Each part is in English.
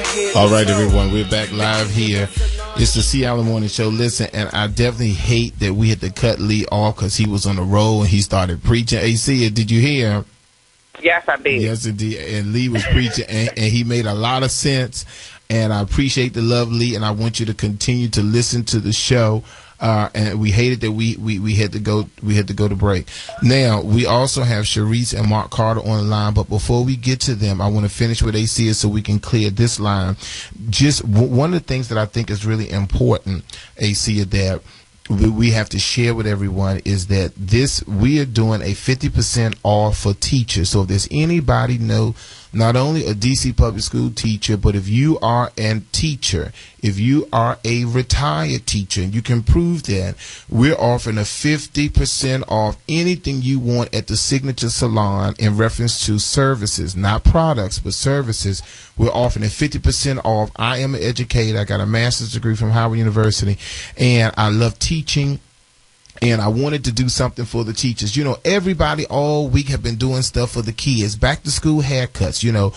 All right, everyone, we're back live here. It's the C. Allen Morning Show. Listen, and I definitely hate that we had to cut Lee off because he was on the road and he started preaching. AC, did you hear him? Yes, I did. Yes, indeed. And Lee was preaching, and he made a lot of sense. And I appreciate the love, Lee, and I want you to continue to listen to the show. And we hated that we had to go to break. Now we also have Sharice and Mark Carter on the line, but before we get to them, I want to finish with AC so we can clear this line. Just one of the things that I think is really important, AC, that we have to share with everyone is that we are doing a 50% off for teachers. So if there's anybody know not only a DC public school teacher, but if you are a teacher, if you are a retired teacher, and you can prove that, we're offering a 50% off anything you want at the Signature Salon in reference to services, not products, but services. We're offering a 50% off. I am an educator. I got a master's degree from Howard University, and I love teaching. And I wanted to do something for the teachers. You know, everybody all week have been doing stuff for the kids. Back to school haircuts, you know,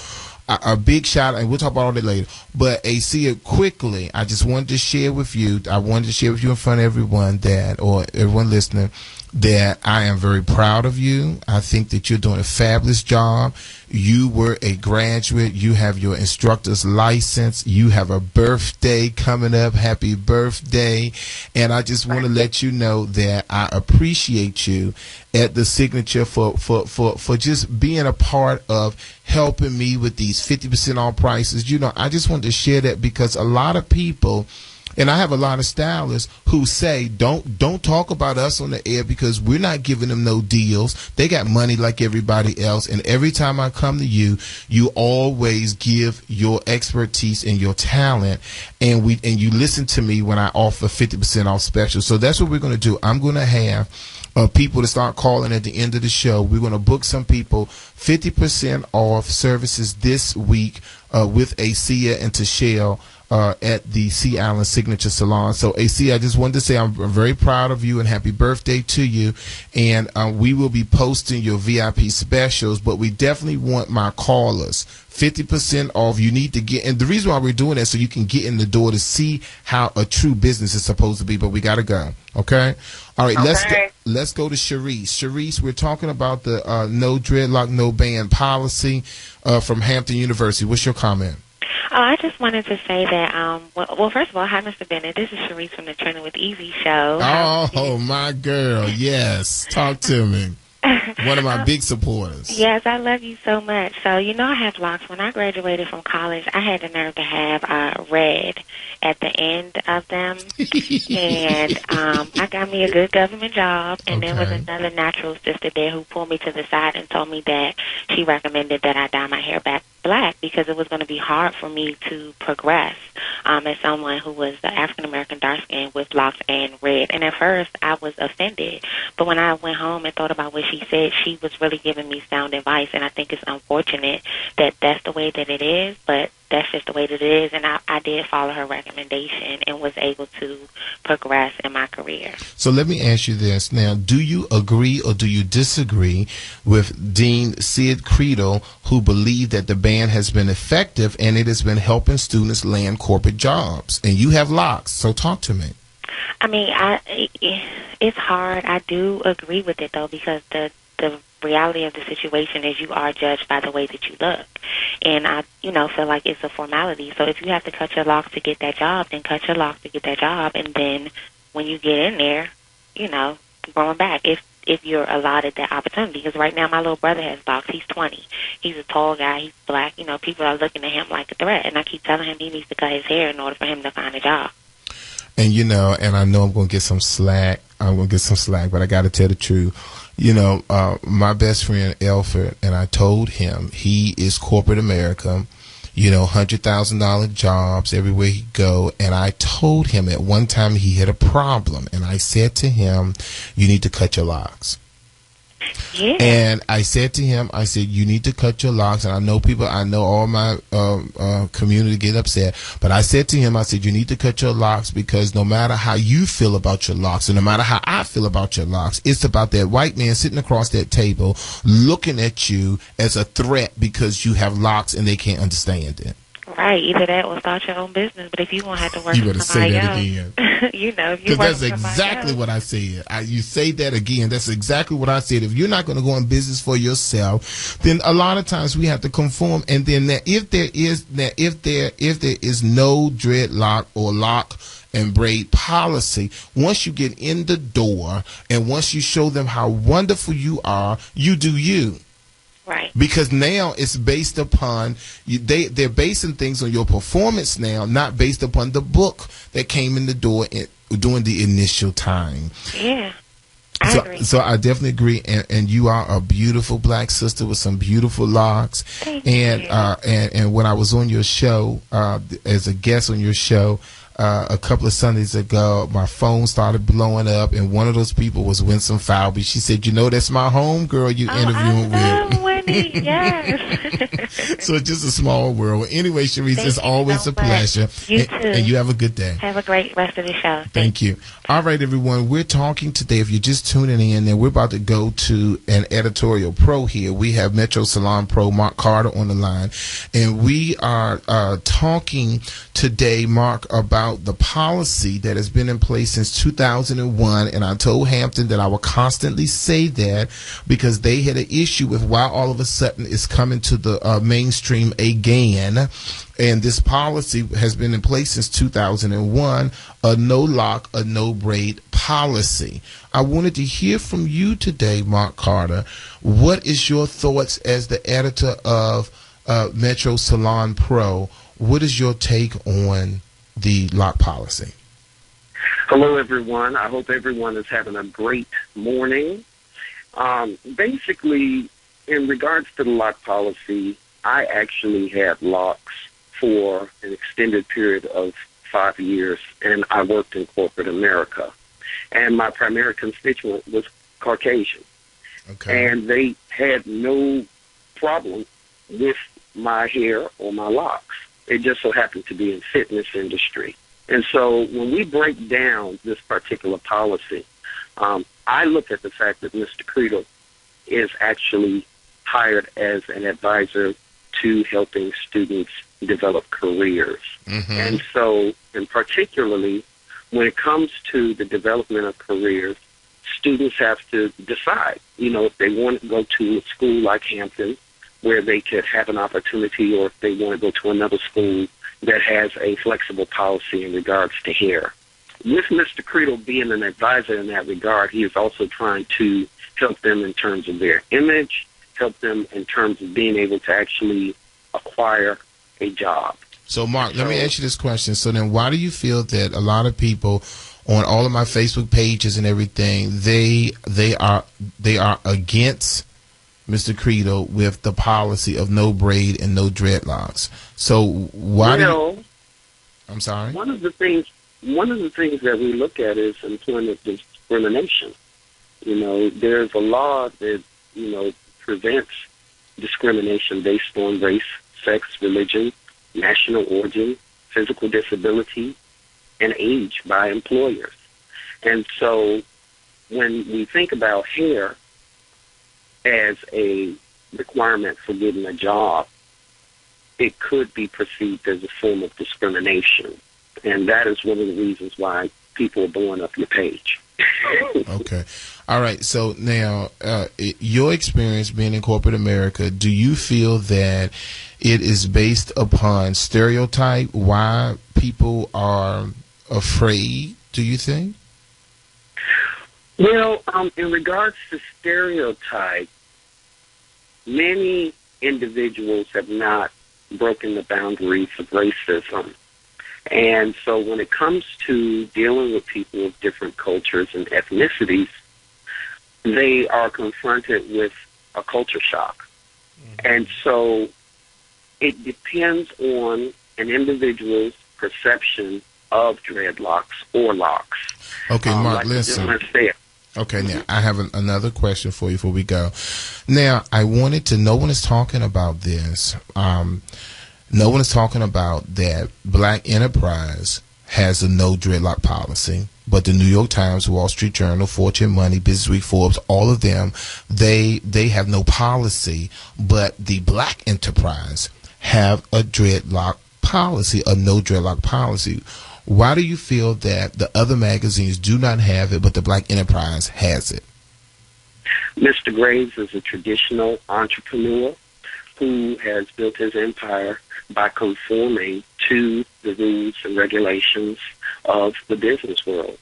a big shout, and we'll talk about all that later. But AC, quickly, I just wanted to share with you. I wanted to share with you in front of everyone or everyone listening, that I am very proud of you. I think that you're doing a fabulous job. You were a graduate. You have your instructor's license. You have a birthday coming up. Happy birthday. And I just want to let you know that I appreciate you at the Signature for just being a part of helping me with these 50% off prices. You know, I just wanted to share that because a lot of people, and I have a lot of stylists who say, don't talk about us on the air because we're not giving them no deals. They got money like everybody else. And every time I come to you, you always give your expertise and your talent. And you listen to me when I offer 50% off special. So that's what we're going to do. I'm going to have people to start calling at the end of the show. We're going to book some people 50% off services this week with Acia and Tashelle at the C. Allen Signature Salon. So, AC, I just wanted to say I'm very proud of you and happy birthday to you. And we will be posting your VIP specials, but we definitely want my callers 50% off. You need to get, and the reason why we're doing that so you can get in the door to see how a true business is supposed to be. But we got to go. Okay. All right. Okay. Let's go to Sharice. Sharice, we're talking about the no dreadlock, no band policy from Hampton University. What's your comment? Oh, I just wanted to say that, well, first of all, hi, Mr. Bennett. This is Sharice from the Training with Easy show. Oh, my girl. Yes. Talk to me. One of my big supporters. Yes, I love you so much. So, you know, I have locks. When I graduated from college, I had the nerve to have red at the end of them. And I got me a good government job. And there was another natural sister there who pulled me to the side and told me that she recommended that I dye my hair back black because it was going to be hard for me to progress as someone who was the African-American dark skin with locks and red. And at first, I was offended. But when I went home and thought about what she said, she was really giving me sound advice. And I think it's unfortunate that that's the way that it is, but that's just the way that it is. And I did follow her recommendation and was able to progress in my career. So let me ask you this. Now, do you agree or do you disagree with Dean Sid Credo, who believed that the ban has been effective and it has been helping students land corporate jobs? And you have locks, so talk to me. I mean, it's hard. I do agree with it, though, because the reality of the situation is you are judged by the way that you look. And I, feel like it's a formality. So if you have to cut your locks to get that job, then cut your locks to get that job. And then when you get in there, going back, if you're allotted that opportunity. Because right now my little brother has locks. He's 20. He's a tall guy. He's black. People are looking at him like a threat. And I keep telling him he needs to cut his hair in order for him to find a job. And, and I know I'm going to get some slack. But I got to tell the truth. My best friend, Elford, and I told him he is corporate America, $100,000 jobs everywhere he go. And I told him at one time he had a problem. And I said to him, you need to cut your locks. Yeah. And I said to him, you need to cut your locks. And I know all my community get upset. But I said to him, you need to cut your locks because no matter how you feel about your locks and no matter how I feel about your locks, it's about that white man sitting across that table looking at you as a threat because you have locks and they can't understand it. Right, either that or start your own business. But if you won't have to work You for better say somebody that else, again. you know, if you Because work that's for somebody exactly else. what I said. You say that again. That's exactly what I said. If you're not going to go in business for yourself, then a lot of times we have to conform. And then if there is no dreadlock or lock and braid policy, once you get in the door and once you show them how wonderful you are, you do you. Right. Because now it's based upon they're basing things on your performance now, not based upon the book that came in the door during the initial time. Yeah, I agree. So I definitely agree, and you are a beautiful black sister with some beautiful locks. Thank you. And when I was on your show as a guest on your show a couple of Sundays ago, my phone started blowing up, and one of those people was Winsome Falby. She said, "You know, that's my home girl you interviewing with." Winnie, yes. So it's just a small world. Anyway, Sharice, Thank it's you always so a pleasure. much. You too. And you have a good day. Have a great rest of the show. Thank you. All right, everyone. We're talking today. If you're just tuning in, and we're about to go to an editorial pro here. We have Metro Salon Pro Mark Carter on the line, and we are talking today, Mark, about the policy that has been in place since 2001. And I told Hampton that I would constantly say that because they had an issue with why all of a sudden it's coming to the mainstream again. And this policy has been in place since 2001, a no lock, a no braid policy. I wanted to hear from you today, Mark Carter. What is your thoughts as the editor of Metro Salon Pro? What is your take on the lock policy? Hello, everyone. I hope everyone is having a great morning. Basically, in regards to the lock policy, I actually had locks for an extended period of 5 years, and I worked in corporate America. And my primary constituent was Caucasian. Okay. And they had no problem with my hair or my locks. It just so happened to be in fitness industry. And so when we break down this particular policy, I look at the fact that Mr. Credo is actually hired as an advisor to helping students develop careers. Mm-hmm. And so, and particularly when it comes to the development of careers, students have to decide, if they want to go to a school like Hampton where they could have an opportunity, or if they want to go to another school that has a flexible policy in regards to hair. With Mr. Credo being an advisor in that regard, he is also trying to help them in terms of their image, help them in terms of being able to actually acquire a job. So, Mark, let me ask you this question. So then why do you feel that a lot of people on all of my Facebook pages and everything, they are against Mr. Credo with the policy of no braid and no dreadlocks? So why I'm sorry? One of the things that we look at is employment discrimination. There's a law that, prevents discrimination based on race, sex, religion, national origin, physical disability, and age by employers. And so when we think about hair as a requirement for getting a job, it could be perceived as a form of discrimination. And that is one of the reasons why people are blowing up your page. Okay. All right. So now, your experience being in corporate America, do you feel that it is based upon stereotype, why people are afraid, do you think? Well, in regards to stereotype, many individuals have not broken the boundaries of racism. And so when it comes to dealing with people of different cultures and ethnicities, they are confronted with a culture shock. Mm-hmm. And so it depends on an individual's perception of dreadlocks or locks. Okay, Mark, like listen. Okay, Mm-hmm. now I have another question for you before we go. Now, I wanted to, no one is talking about this. No one is talking about that Black Enterprise has a no dreadlock policy, but the New York Times, Wall Street Journal, Fortune Money, Business Week, Forbes, all of them, they have no policy, but the Black Enterprise have a dreadlock policy, a no dreadlock policy. Why do you feel that the other magazines do not have it, but the Black Enterprise has it? Mr. Graves is a traditional entrepreneur who has built his empire by conforming to the rules and regulations of the business world,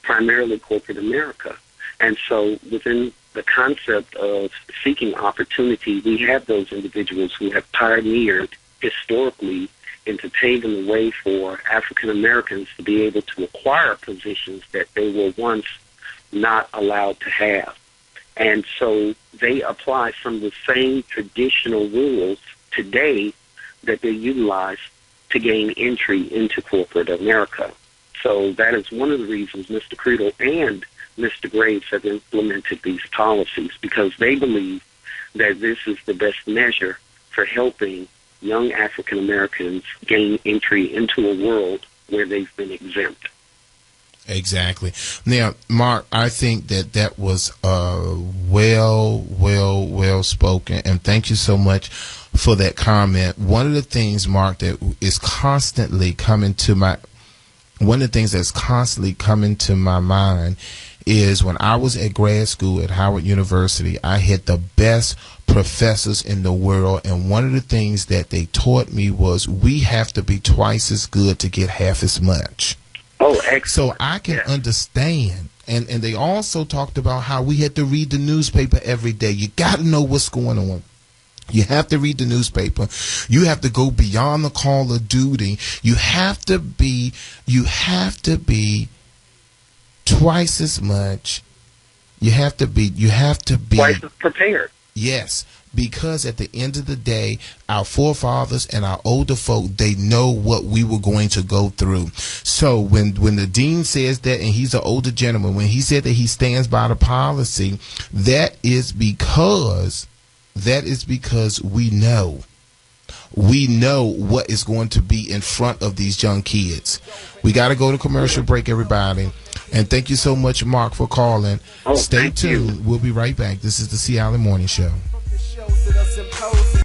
primarily corporate America. And so within the concept of seeking opportunity, we have those individuals who have pioneered historically into paving the way for African Americans to be able to acquire positions that they were once not allowed to have. And so they apply some of the same traditional rules today that they utilize to gain entry into corporate America. So that is one of the reasons Mr. Creedle and Mr. Graves have implemented these policies, because they believe that this is the best measure for helping young African Americans gain entry into a world where they've been exempt. Exactly. Now, Mark, I think that was well spoken, and thank you so much for that comment. One of the things, Mark, that is constantly coming to my mind is when I was at grad school at Howard University, I had the best professors in the world, and one of the things that they taught me was we have to be twice as good to get half as much. Oh, excellent. So I can understand. And they also talked about how we had to read the newspaper every day. You got to know what's going on. You have to read the newspaper. You have to go beyond the call of duty. You have to be twice as much. You have to be twice as prepared. Yes, because at the end of the day, our forefathers and our older folk, they know what we were going to go through. So when the dean says that, and he's an older gentleman, when he said that he stands by the policy, that is because we know what is going to be in front of these young kids. We got to go to commercial break, everybody. And thank you so much, Mark, for calling. Oh, stay tuned. You. We'll be right back. This is the C. Allen Morning Show.